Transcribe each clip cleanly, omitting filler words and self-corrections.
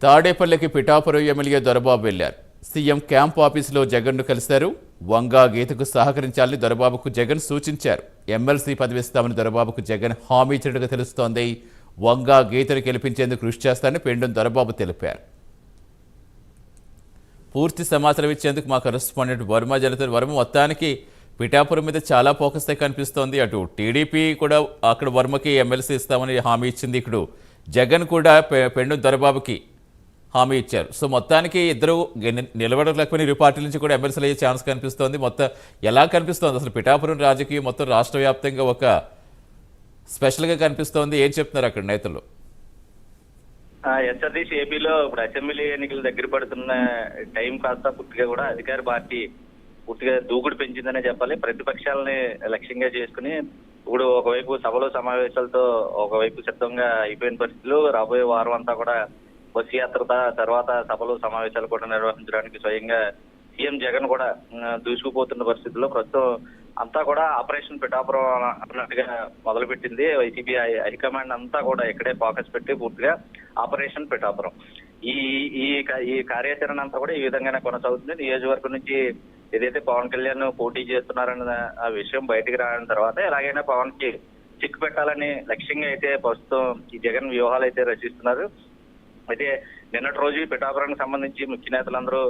తాడేపల్లికి Pithapuram MLA Dorababu వెళ్లారు. CM camp ఆఫీసులో జగన్ను కలిశారు. వంగా గీతకు సహకరించాలని దొరబాబుకు జగన్ సూచించారు. ఎమ్మెల్సీ పదవి ఇస్తామని దొరబాబుకు జగన్ హామీ ఇచ్చినట్టుగా తెలుస్తోంది. వంగా గీతను గెలిపించేందుకు కృషి చేస్తారని పెండెం దొరబాబు తెలిపారు. పూర్తి సమాచారం ఇచ్చేందుకు మా కరెస్పాండెంట్ వర్మ జలతర్. వర్మ, మొత్తానికి పిఠాపురం మీద చాలా ఫోకస్ కనిపిస్తోంది. అటు టీడీపీ కూడా అక్కడ వర్మకి ఎమ్మెల్సీ ఇస్తామని హామీ ఇచ్చింది. ఇక్కడ జగన్ కూడా పెండెం దొరబాబుకి హామీ ఇచ్చారు. సో మొత్తానికి ఇద్దరు నిలబడలేకపోయిన ఇరు పార్టీల నుంచి కూడా ఎమ్మెల్సీలు అయ్యే ఛాన్స్ కనిపిస్తోంది. మొత్తం ఎలా కనిపిస్తోంది అసలు పిఠాపురం రాజకీయం మొత్తం రాష్ట్ర వ్యాప్తంగా ఒక స్పెషల్గా కనిపిస్తోంది? ఏం చెప్తున్నారు అక్కడ నేతలు? ఎస్ఆర్టీసీ ఏపీలో ఇప్పుడు అసెంబ్లీ ఎన్నికలు దగ్గర పడుతున్న టైం కాస్త పూర్తిగా కూడా అధికార పార్టీ పూర్తిగా దూకుడు పెంచిందనే చెప్పాలి. ప్రతిపక్షాలని లక్ష్యంగా చేసుకుని ఇప్పుడు ఒకవైపు సభలో సమావేశాలతో ఒకవైపు సిద్ధంగా అయిపోయిన పరిస్థితులు, రాబోయే వారం అంతా కూడా బస్సు యాత్ర తర్వాత సభలు సమావేశాలు కూడా నిర్వహించడానికి స్వయంగా సీఎం జగన్ కూడా దూసుకుపోతున్న పరిస్థితుల్లో ప్రస్తుతం అంతా కూడా ఆపరేషన్ పిఠాపురం అన్నట్టుగా మొదలుపెట్టింది. వైసీపీ హైకమాండ్ అంతా కూడా ఇక్కడే ఫోకస్ పెట్టి పూర్తిగా ఆపరేషన్ పిఠాపురం ఈ కార్యాచరణ అంతా కూడా ఈ విధంగానే కొనసాగుతుంది. నియోజకవర్గం నుంచి ఏదైతే పవన్ కళ్యాణ్ పోటీ చేస్తున్నారన్న ఆ విషయం బయటకు రాని తర్వాత ఎలాగైనా పవన్ కి చిక్కు పెట్టాలని లక్ష్యంగా అయితే ప్రస్తుతం ఈ జగన్ వ్యూహాలు అయితే రచిస్తున్నారు. అయితే నిన్నటి రోజు పిఠాపురానికి సంబంధించి ముఖ్య నేతలందరూ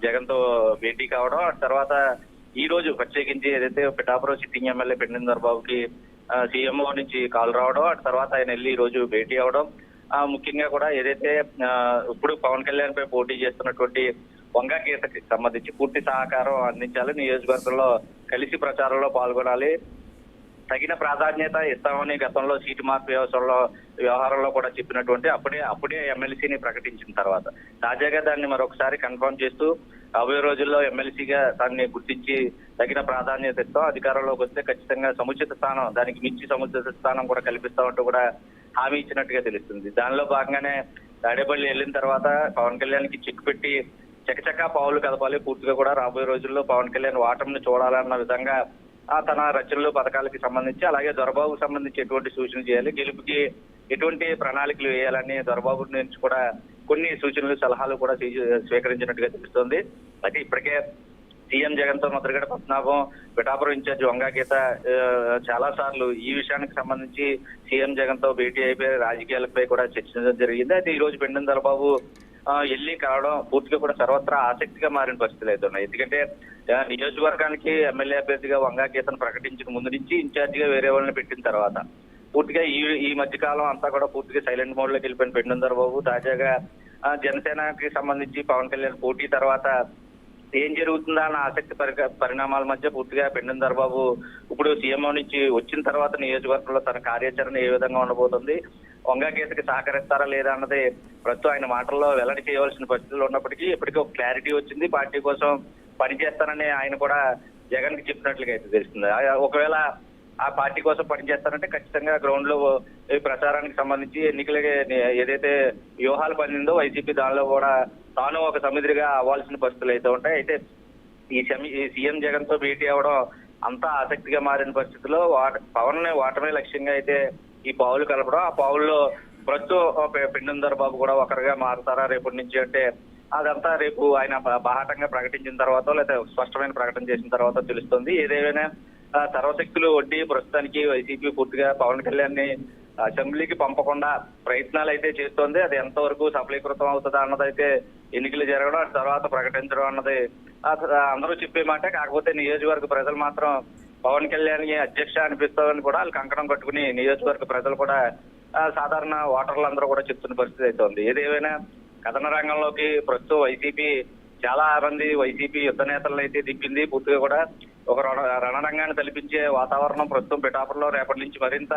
జగన్ తో భేటీ కావడం, తర్వాత ఈ రోజు ప్రత్యేకించి ఏదైతే పిఠాపురం సిట్టింగ్ ఎమ్మెల్యే పెండెం దొరబాబుకి సీఎంఓ నుంచి కాల్ రావడం, తర్వాత ఆయన వెళ్ళి ఈ రోజు భేటీ అవడం, ముఖ్యంగా కూడా ఏదైతే ఇప్పుడు పవన్ కళ్యాణ్ పై పోటీ చేస్తున్నటువంటి వంగా గీతకి సంబంధించి పూర్తి సహకారం అందించాలి, నియోజకవర్గంలో కలిసి ప్రచారంలో పాల్గొనాలి, తగిన ప్రాధాన్యత ఇస్తామని గతంలో సీటు మార్పు వ్యవహారంలో కూడా చెప్పినటువంటి అప్పుడే ఎమ్మెల్సీని ప్రకటించిన తర్వాత తాజాగా దాన్ని మరొకసారి కన్ఫర్మ్ చేస్తూ రాబోయే రోజుల్లో ఎమ్మెల్సీగా దాన్ని గుర్తించి తగిన ప్రాధాన్యత ఇస్తాం, అధికారంలోకి వస్తే ఖచ్చితంగా సముచిత స్థానం, దానికి మించి సముచిత స్థానం కూడా కల్పిస్తామంటూ కూడా హామీ ఇచ్చినట్టుగా తెలుస్తుంది. దానిలో భాగంగానే తాడేపల్లి వెళ్ళిన తర్వాత పవన్ కళ్యాణ్ కి చెక్ పెట్టి చకచకా పావులు కదపాలి, పూర్తిగా కూడా రాబోయే రోజుల్లో పవన్ కళ్యాణ్ ఓటమిని చూడాలన్న విధంగా తన రచనలు పథకాలకి సంబంధించి అలాగే దొరబాబుకు సంబంధించి ఎటువంటి సూచనలు చేయాలి, గెలుపుకి ఎటువంటి ప్రణాళికలు వేయాలని దొరబాబు నుంచి కూడా కొన్ని సూచనలు సలహాలు కూడా స్వీకరించినట్టుగా తెలుస్తోంది. అయితే ఇప్పటికే సీఎం జగన్ తో ముద్రగడ పద్మనాభం, పిఠాపురం ఇన్ఛార్జ్ వంగా గీత చాలా సార్లు ఈ విషయానికి సంబంధించి సీఎం జగన్ తో భేటీ అయిపోయి రాజకీయాలపై కూడా చర్చించడం జరిగింది. అయితే ఈ రోజు పెండెం దొరబాబు వెళ్ళి కావడం పూర్తిగా కూడా సర్వత్రా ఆసక్తిగా మారిన పరిస్థితులు అయితే ఉన్నాయి. ఎందుకంటే నియోజకవర్గానికి ఎమ్మెల్యే అభ్యర్థిగా వంగా గీతను ప్రకటించిన ముందు నుంచి ఇన్ఛార్జిగా వేరే వాళ్ళని పెట్టిన తర్వాత పూర్తిగా ఈ మధ్య కాలం అంతా కూడా పూర్తిగా సైలెంట్ మోడ్ లోకి వెళ్ళిపోయిన పెండెం దొరబాబు తాజాగా జనసేనకి సంబంధించి పవన్ కళ్యాణ్ పోటీ తర్వాత ఏం జరుగుతుందా అన్న ఆసక్తి పరిణామాల మధ్య పూర్తిగా పెండెం దొరబాబు ఇప్పుడు సీఎంఓ నుంచి వచ్చిన తర్వాత నియోజకవర్గంలో తన కార్యాచరణ ఏ విధంగా ఉండబోతుంది, వంగా గీతకి సహకరిస్తారా లేదా అన్నది ప్రస్తుతం ఆయన మాటల్లో వెల్లడి చేయవలసిన పరిస్థితులు ఉన్నప్పటికీ ఇప్పటికీ ఒక క్లారిటీ వచ్చింది. పార్టీ కోసం పనిచేస్తానని ఆయన కూడా జగన్ కి చెప్పినట్లుగా అయితే తెలుస్తుంది. ఒకవేళ ఆ పార్టీ కోసం పనిచేస్తారంటే ఖచ్చితంగా గ్రౌండ్ లో ఈ ప్రచారానికి సంబంధించి ఎన్నికలకి ఏదైతే వ్యూహాలు పండిందో వైసీపీ దానిలో కూడా తాను ఒక సమిధిగా అవ్వాల్సిన పరిస్థితులు అయితే ఉంటాయి. అయితే ఈ సీఎం జగన్ తో భేటీ అవ్వడం అంతా ఆసక్తిగా మారిన పరిస్థితుల్లో పవన్ ఓటమే లక్ష్యంగా అయితే ఈ పావులు కలపడం, ఆ పావుల్లో ప్రస్తుతం పెండెం దొరబాబు కూడా ఒకరిగా మారుతారా రేపటి నుంచి అంటే అదంతా రేపు ఆయన బాహాటంగా ప్రకటించిన తర్వాత లేదా స్పష్టమైన ప్రకటన చేసిన తర్వాత తెలుస్తుంది. ఏదేమైనా సర్వశక్తులు వడ్డీ ప్రస్తుతానికి వైసీపీ పూర్తిగా పవన్ కళ్యాణ్ ని అసెంబ్లీకి పంపకుండా ప్రయత్నాలు అయితే చేస్తోంది. అది ఎంతవరకు సఫలీకృతం అవుతుందా అన్నదైతే ఎన్నికలు జరగడం తర్వాత ప్రకటించడం అన్నది అందరూ చెప్పే మాట. కాకపోతే నియోజకవర్గ ప్రజలు మాత్రం పవన్ కళ్యాణ్ అధ్యక్ష అనిపిస్తామని కూడా వాళ్ళు కంకణం కట్టుకుని నియోజకవర్గ ప్రజలు కూడా సాధారణ ఓటర్లు అందరూ కూడా చెప్తున్న పరిస్థితి అయితే ఉంది. ఏదేమైనా కథన రంగంలోకి ప్రస్తుతం వైసీపీ చాలా మంది వైసీపీ యుద్ధ నేతలను అయితే దింపింది. పూర్తిగా కూడా ఒక రణరంగాన్ని తలపించే వాతావరణం ప్రస్తుతం పిఠాపురంలో రేపటి నుంచి మరింత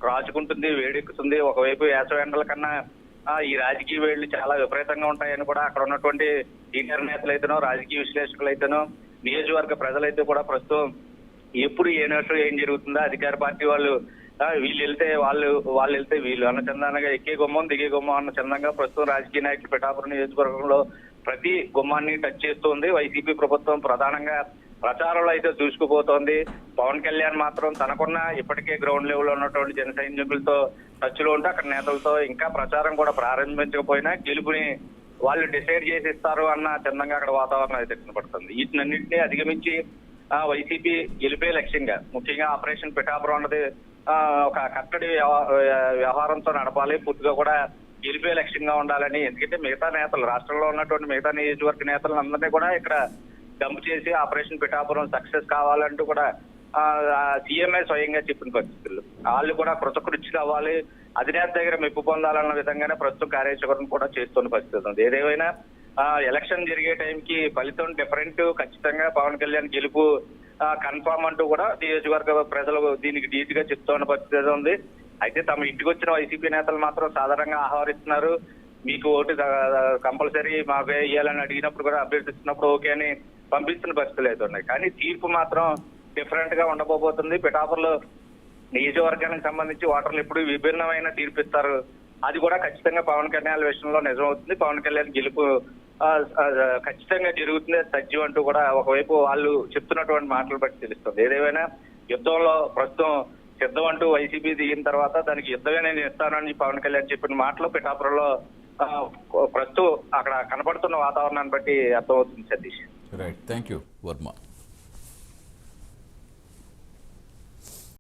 రాజుకుంటుంది, వేడెక్కుతుంది. ఒకవైపు వేసవి ఎండల కన్నా ఈ రాజకీయ వేళ్లు చాలా విపరీతంగా ఉంటాయని కూడా అక్కడ ఉన్నటువంటి సీనియర్ నేతలు అయితేనో రాజకీయ విశ్లేషకులు అయితేనో నియోజకవర్గ ప్రజలైతే కూడా ప్రస్తుతం ఎప్పుడు ఏ నిమిషం ఏం జరుగుతుందా, అధికార పార్టీ వాళ్ళు వీళ్ళు వెళ్తే వీళ్ళు అన్న చందంగా ఎక్కే గుమ్మం దిగే గుమ్మం అన్న చందంగా ప్రస్తుతం రాజకీయ నాయకులు పిఠాపురం నియోజకవర్గంలో ప్రతి గుమ్మాన్ని టచ్ చేస్తుంది. వైసీపీ ప్రభుత్వం ప్రధానంగా ప్రచారంలో అయితే దూసుకుపోతోంది. పవన్ కళ్యాణ్ మాత్రం తనకున్న ఇప్పటికే గ్రౌండ్ లెవెల్ ఉన్నటువంటి జన సైనికులతో టచ్లో ఉంటే అక్కడ నేతలతో ఇంకా ప్రచారం కూడా ప్రారంభించకపోయినా గెలుపుని వాళ్ళు డిసైడ్ చేసి ఇస్తారు అన్న చందంగా అక్కడ వాతావరణం అయితే కనపడుతుంది. వీటినన్నింటినీ అధిగమించి వైసీపీ గెలిపే లక్ష్యంగా, ముఖ్యంగా ఆపరేషన్ పిఠాపురం అన్నది ఒక కట్టడి వ్యవహారంతో నడపాలి, పూర్తిగా కూడా గెలిపే లక్ష్యంగా ఉండాలని. ఎందుకంటే మిగతా నేతలు, రాష్ట్రంలో ఉన్నటువంటి మిగతా నియోజకవర్గ నేతలందరినీ కూడా ఇక్కడ డంప్ చేసి ఆపరేషన్ పిఠాపురం సక్సెస్ కావాలంటూ కూడా సీఎంఏ స్వయంగా చెప్పిన పరిస్థితులు. వాళ్ళు కూడా కృతకృత్య కావాలి, అధినేత దగ్గర మెప్పు పొందాలన్న విధంగానే ప్రస్తుతం కార్యాచరణ కూడా చేస్తున్న పరిస్థితి ఉంది. ఏదేమైనా ఎలక్షన్ జరిగే టైంకి ఫలితం డిఫరెంట్, ఖచ్చితంగా పవన్ కళ్యాణ్ గెలుపు కన్ఫర్మ్ అంటూ కూడా నియోజకవర్గ ప్రజలు దీనికి ధీటుగా చెప్తున్న పరిస్థితి ఉంది. అయితే తమ ఇంటికి వచ్చిన వైసీపీ నేతలు మాత్రం సాధారణంగా ఆహ్వానిస్తున్నారు. మీకు ఓటు కంపల్సరీ మాకు వేయాలని అడిగినప్పుడు కూడా అభ్యర్థిస్తున్నప్పుడు ఓకే అని పంపిస్తున్న పరిస్థితులు అయితే ఉన్నాయి. కానీ తీర్పు మాత్రం డిఫరెంట్ గా ఉండబోతుంది. పిఠాపురంలో నియోజకవర్గానికి సంబంధించి ఓటర్లు ఎప్పుడు విభిన్నమైన తీర్పిస్తారు. అది కూడా ఖచ్చితంగా పవన్ కళ్యాణ్ విషయంలో నిజమవుతుంది. పవన్ కళ్యాణ్ గెలుపు ఖచ్చితంగా జరుగుతుంది సత్యం అంటూ కూడా ఒకవైపు వాళ్ళు చెప్తున్నటువంటి మాటలు బట్టి తెలుస్తుంది. ఏదేమైనా యుద్ధంలో ప్రస్తుతం సిద్ధం అంటూ వైసీపీ దిగిన తర్వాత దానికి యుద్ధమే నేను ఇస్తానని పవన్ కళ్యాణ్ చెప్పిన మాటలు పిఠాపురంలో ప్రస్తుతం అక్కడ కనపడుతున్న వాతావరణాన్ని బట్టి అర్థమవుతుంది Satish. Right, thank you Varma.